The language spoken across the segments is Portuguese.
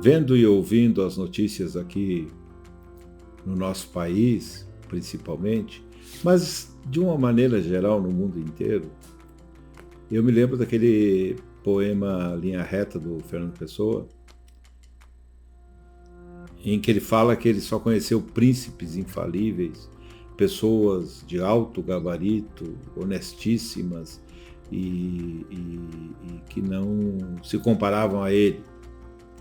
vendo e ouvindo as notícias aqui no nosso país, principalmente, mas de uma maneira geral no mundo inteiro, eu me lembro daquele poema Linha Reta, do Fernando Pessoa, em que ele fala que ele só conheceu príncipes infalíveis, pessoas de alto gabarito, honestíssimas e que não se comparavam a ele,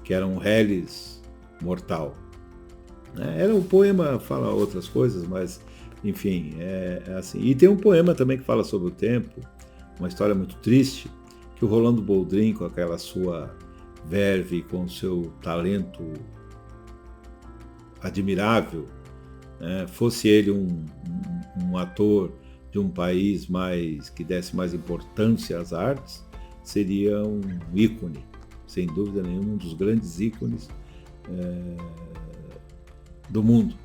que era um reles mortal. Era um poema, fala outras coisas, mas enfim, é assim. E tem um poema também que fala sobre o tempo, uma história muito triste, que o Rolando Boldrin, com aquela sua verve, com o seu talento admirável, fosse ele um ator de um país que desse mais importância às artes, seria um ícone, sem dúvida nenhuma, um dos grandes ícones do mundo,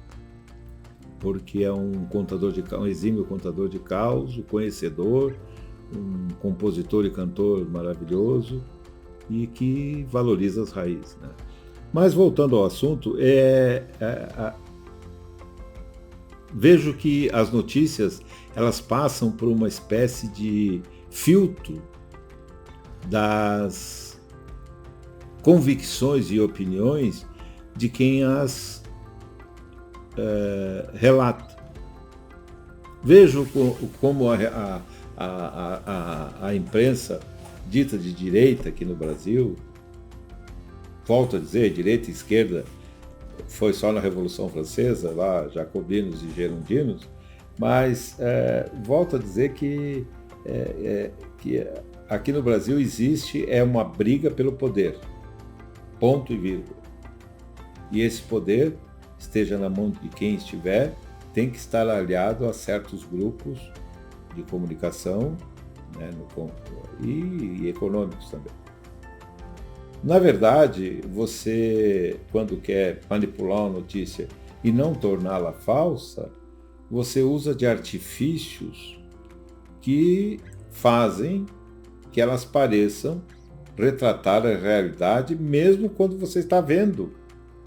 porque é um exímio contador de caos, um conhecedor, um compositor e cantor maravilhoso e que valoriza as raízes, né? Mas voltando ao assunto, vejo que as notícias elas passam por uma espécie de filtro das convicções e opiniões de quem as relata. Vejo como a imprensa dita de direita aqui no Brasil, volto a dizer, direita e esquerda, foi só na Revolução Francesa, lá jacobinos e gerondinos, mas volto a dizer que aqui no Brasil existe uma briga pelo poder, ponto e vírgula. E esse poder, esteja na mão de quem estiver, tem que estar aliado a certos grupos de comunicação, né, e econômicos também. Na verdade, você, quando quer manipular uma notícia e não torná-la falsa, você usa de artifícios que fazem que elas pareçam retratar a realidade, mesmo quando você está vendo,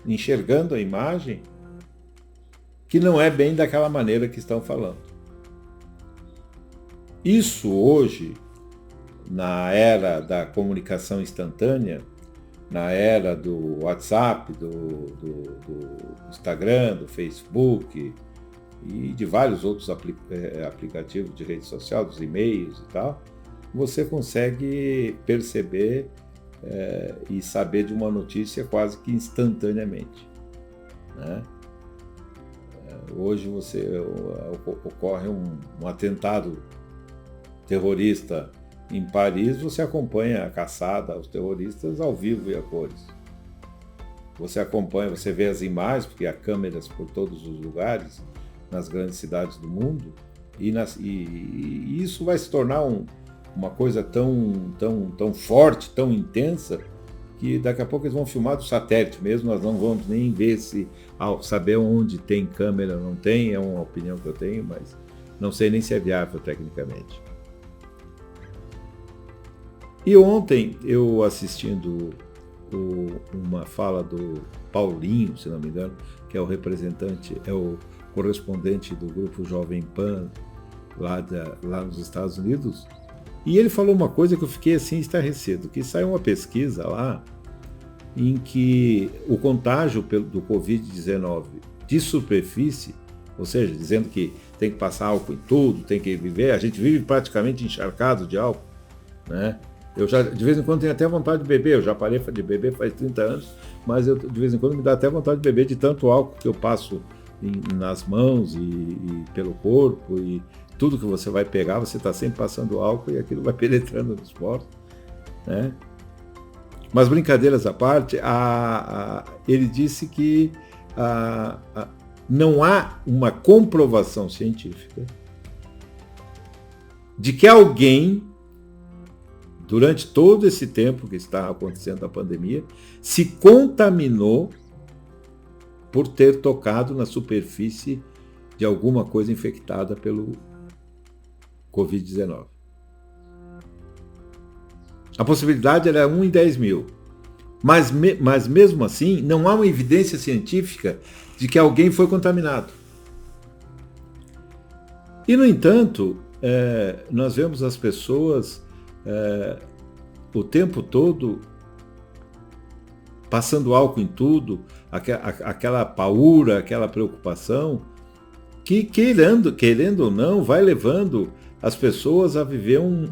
enxergando a imagem, que não é bem daquela maneira que estão falando. Isso hoje, na era da comunicação instantânea, na era do WhatsApp, do Instagram, do Facebook e de vários outros aplicativos de rede social, dos e-mails e tal, você consegue perceber e saber de uma notícia quase que instantaneamente, né? Hoje ocorre um atentado terrorista em Paris, você acompanha a caçada aos terroristas ao vivo e a cores. Você acompanha, você vê as imagens, porque há câmeras por todos os lugares, nas grandes cidades do mundo, e isso vai se tornar uma coisa tão forte, tão intensa, que daqui a pouco eles vão filmar do satélite mesmo, nós não vamos nem ver saber onde tem câmera ou não tem, é uma opinião que eu tenho, mas não sei nem se é viável tecnicamente. E ontem, eu assistindo uma fala do Paulinho, se não me engano, que é o correspondente do grupo Jovem Pan, lá nos Estados Unidos, e ele falou uma coisa que eu fiquei assim estarrecido, que saiu uma pesquisa lá, em que o contágio do Covid-19 de superfície, ou seja, dizendo que tem que passar álcool em tudo, tem que viver, a gente vive praticamente encharcado de álcool, né? Eu já, de vez em quando, tenho até vontade de beber, eu já parei de beber faz 30 anos, mas de vez em quando me dá até vontade de beber de tanto álcool que eu passo nas mãos e pelo corpo, e tudo que você vai pegar, você está sempre passando álcool e aquilo vai penetrando nos poros, né? Mas brincadeiras à parte, ele disse que não há uma comprovação científica de que alguém, durante todo esse tempo que está acontecendo a pandemia, se contaminou por ter tocado na superfície de alguma coisa infectada pelo Covid-19. A possibilidade era 1 em 10 mil. Mas mesmo assim, não há uma evidência científica de que alguém foi contaminado. E, no entanto, nós vemos as pessoas o tempo todo passando álcool em tudo, aquela paura, aquela preocupação, que querendo ou não, vai levando as pessoas a viver um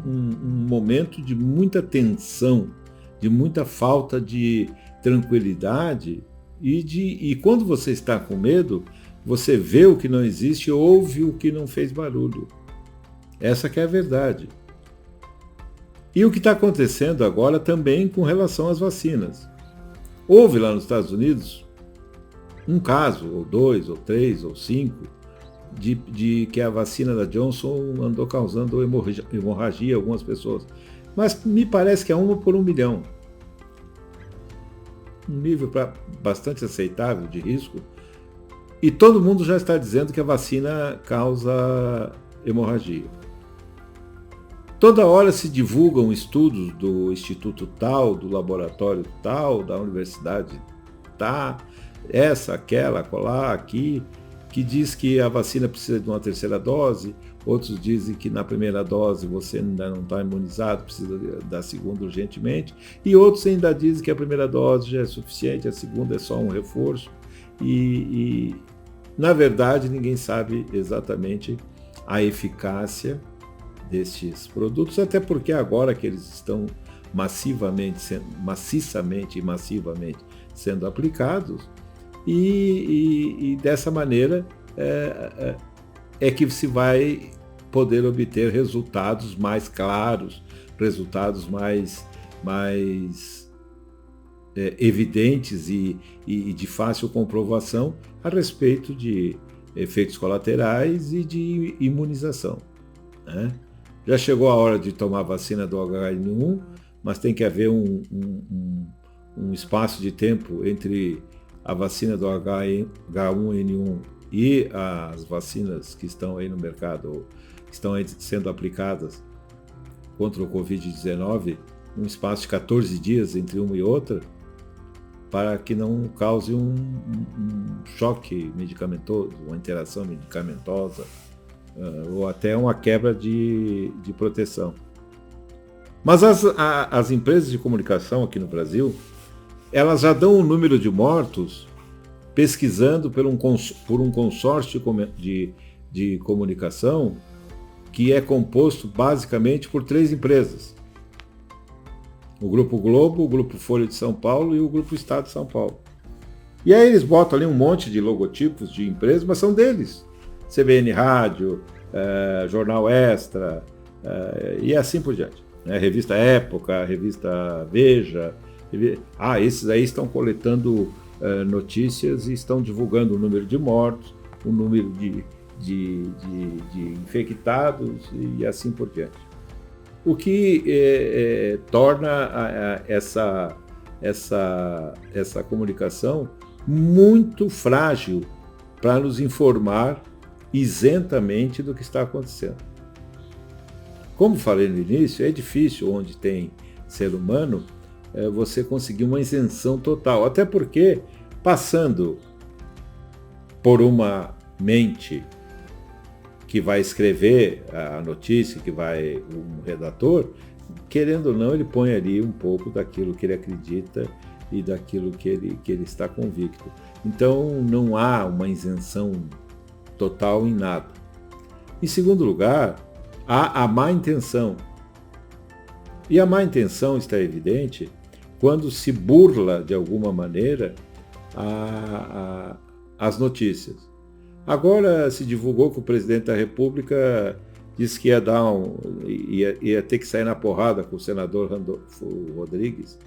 momento de muita tensão, de muita falta de tranquilidade, e quando você está com medo, você vê o que não existe, ouve o que não fez barulho. Essa que é a verdade. E o que está acontecendo agora também com relação às vacinas. Houve lá nos Estados Unidos um caso, ou 2, ou 3, ou 5, de que a vacina da Johnson andou causando hemorragia em algumas pessoas. Mas me parece que é 1 por 1 milhão. Um nível bastante aceitável de risco. E todo mundo já está dizendo que a vacina causa hemorragia. Toda hora se divulgam estudos do instituto tal, do laboratório tal, da universidade tal, essa, aquela, colar, aqui, que diz que a vacina precisa de uma terceira dose, outros dizem que na primeira dose você ainda não está imunizado, precisa da segunda urgentemente, e outros ainda dizem que a primeira dose já é suficiente, a segunda é só um reforço, e na verdade ninguém sabe exatamente a eficácia destes produtos, até porque agora que eles estão maciçamente e massivamente sendo aplicados, e dessa maneira é que se vai poder obter resultados mais claros, resultados mais evidentes e de fácil comprovação a respeito de efeitos colaterais e de imunização, né? Já chegou a hora de tomar a vacina do H1N1, mas tem que haver um espaço de tempo entre a vacina do H1N1 e as vacinas que estão aí no mercado, que estão aí sendo aplicadas contra o Covid-19, um espaço de 14 dias entre uma e outra, para que não cause um choque medicamentoso, uma interação medicamentosa, ou até uma quebra de proteção. Mas as empresas de comunicação aqui no Brasil, elas já dão um número de mortos pesquisando por um consórcio de comunicação que é composto basicamente por 3 empresas. O Grupo Globo, o Grupo Folha de São Paulo e o Grupo Estado de São Paulo. E aí eles botam ali um monte de logotipos de empresas, mas são deles. CBN Rádio, Jornal Extra, e assim por diante. Revista Época, Revista Veja. Esses aí estão coletando notícias e estão divulgando o número de mortos, o número de infectados e assim por diante. O que torna essa comunicação muito frágil para nos informar isentamente do que está acontecendo. Como falei no início, é difícil, onde tem ser humano, você conseguir uma isenção total. Até porque, passando por uma mente que vai escrever a notícia, um redator, querendo ou não, ele põe ali um pouco daquilo que ele acredita e daquilo que ele está convicto. Então, não há uma isenção total em nada. Em segundo lugar, há a má intenção. E a má intenção está evidente quando se burla, de alguma maneira, as notícias. Agora se divulgou que o presidente da República disse que ia ter que sair na porrada com o senador Randolfo Rodrigues,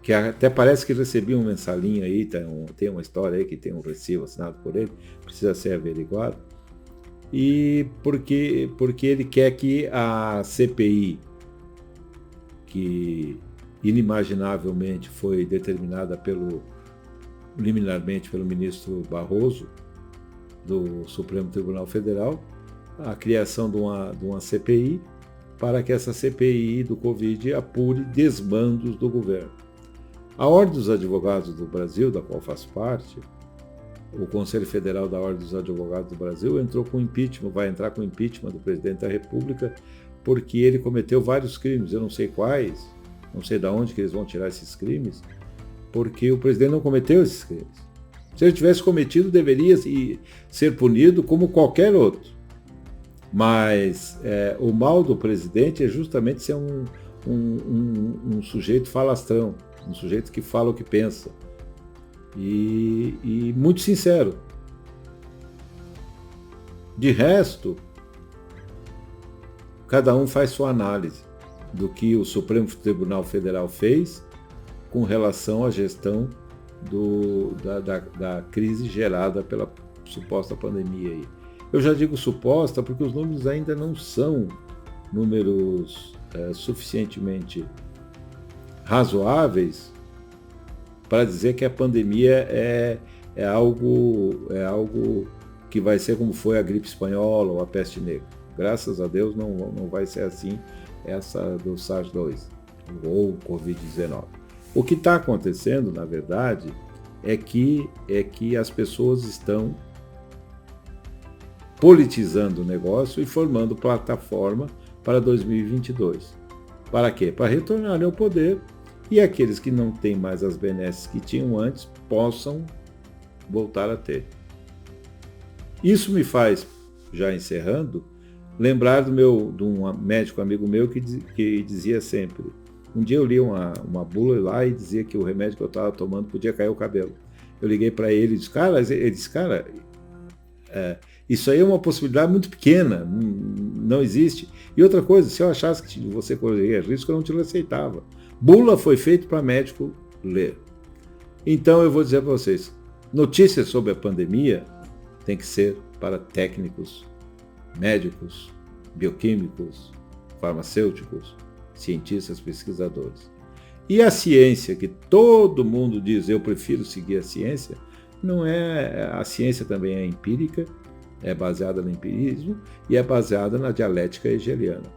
que até parece que recebia um mensalinho aí, tem uma história aí que tem um recibo assinado por ele, precisa ser averiguado. E porque ele quer que a CPI, que inimaginavelmente foi determinada liminarmente pelo ministro Barroso, do Supremo Tribunal Federal, a criação de uma CPI, para que essa CPI do Covid apure desmandos do governo. A Ordem dos Advogados do Brasil, da qual faço parte, o Conselho Federal da Ordem dos Advogados do Brasil entrou com impeachment, vai entrar com impeachment do presidente da República, porque ele cometeu vários crimes, eu não sei quais, não sei de onde que eles vão tirar esses crimes, porque o presidente não cometeu esses crimes. Se ele tivesse cometido, deveria ser punido como qualquer outro. Mas o mal do presidente é justamente ser um sujeito falastrão, um sujeito que fala o que pensa. E muito sincero. De resto, cada um faz sua análise do que o Supremo Tribunal Federal fez com relação à gestão da crise gerada pela suposta pandemia aí. Eu já digo suposta porque os números ainda não são números suficientemente razoáveis para dizer que a pandemia é algo que vai ser como foi a gripe espanhola ou a peste negra. Graças a Deus não vai ser assim essa do SARS-2 ou Covid-19. O que está acontecendo, na verdade, é que as pessoas estão politizando o negócio e formando plataforma para 2022. Para quê? Para retornarem ao poder e aqueles que não têm mais as benesses que tinham antes possam voltar a ter. Isso me faz, já encerrando, lembrar de um médico amigo meu que dizia sempre, um dia eu li uma bula lá e dizia que o remédio que eu estava tomando podia cair o cabelo. Eu liguei para ele e disse, cara, isso aí é uma possibilidade muito pequena, não existe. E outra coisa, se eu achasse que você correria risco, eu não te aceitava. Bula foi feito para médico ler. Então eu vou dizer para vocês, notícias sobre a pandemia tem que ser para técnicos, médicos, bioquímicos, farmacêuticos, cientistas, pesquisadores. E a ciência, que todo mundo diz, eu prefiro seguir a ciência, não é. A ciência também é empírica, é baseada no empirismo e é baseada na dialética hegeliana.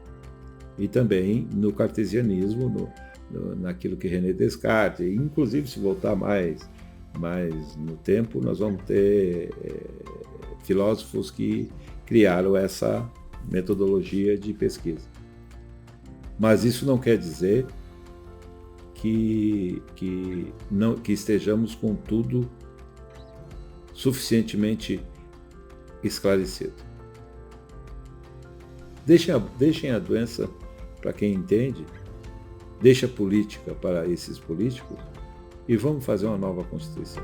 E também no cartesianismo, naquilo que René Descartes, inclusive se voltar mais no tempo, nós vamos ter filósofos que criaram essa metodologia de pesquisa. Mas isso não quer dizer que estejamos com tudo suficientemente esclarecido. Deixem a doença para quem entende, deixa a política para esses políticos e vamos fazer uma nova Constituição.